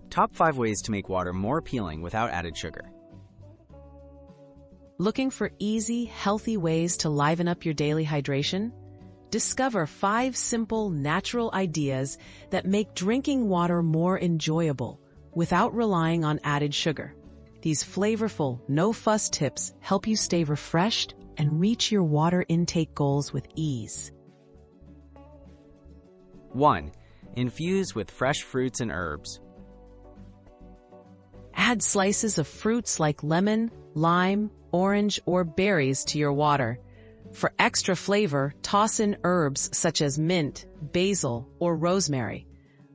Top 5 ways to make water more appealing without added sugar. Looking for easy, healthy ways to liven up your daily hydration? Discover 5 simple, natural ideas that make drinking water more enjoyable without relying on added sugar. These flavorful, no-fuss tips help you stay refreshed and reach your water intake goals with ease. 1. Infuse with fresh fruits and herbs. Add slices of fruits like lemon, lime, orange, or berries to your water. For extra flavor, toss in herbs such as mint, basil, or rosemary.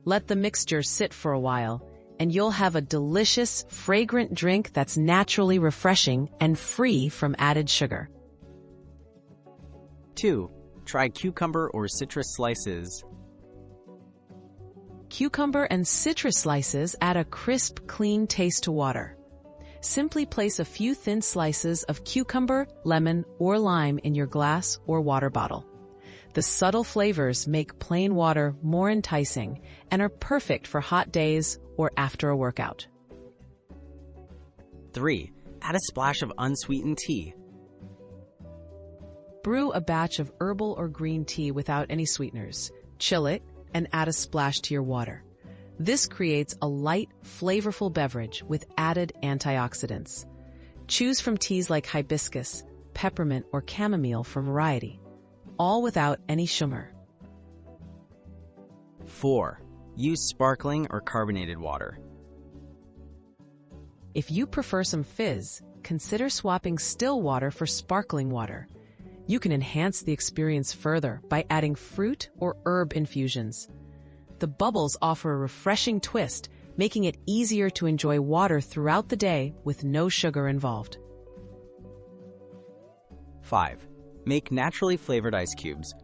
Let the mixture sit for a while, and you'll have a delicious, fragrant drink that's naturally refreshing and free from added sugar. 2. Try cucumber or citrus slices. Cucumber and citrus slices add a crisp, clean taste to water. Simply place a few thin slices of cucumber, lemon, or lime in your glass or water bottle. The subtle flavors make plain water more enticing and are perfect for hot days or after a workout. 3. Add a splash of unsweetened tea. Brew a batch of herbal or green tea without any sweeteners. Chill it and add a splash to your water. This creates a light, flavorful beverage with added antioxidants. Choose from teas like hibiscus, peppermint, or chamomile for variety, all without any sugar. 4. Use sparkling or carbonated water. If you prefer some fizz, consider swapping still water for sparkling water. You can enhance the experience further by adding fruit or herb infusions. The bubbles offer a refreshing twist, making it easier to enjoy water throughout the day with no sugar involved. 5. Make naturally flavored ice cubes.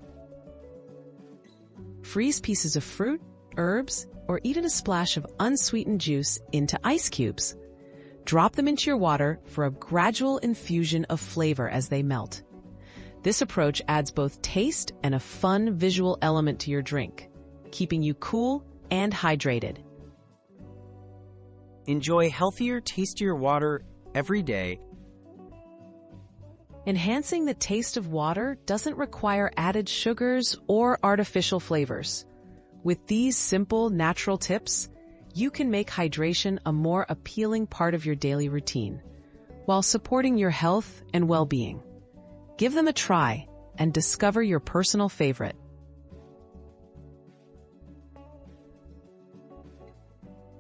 Freeze pieces of fruit, herbs, or even a splash of unsweetened juice into ice cubes. Drop them into your water for a gradual infusion of flavor as they melt. This approach adds both taste and a fun visual element to your drink, keeping you cool and hydrated. Enjoy healthier, tastier water every day. Enhancing the taste of water doesn't require added sugars or artificial flavors. With these simple, natural tips, you can make hydration a more appealing part of your daily routine, while supporting your health and well-being. Give them a try and discover your personal favorite.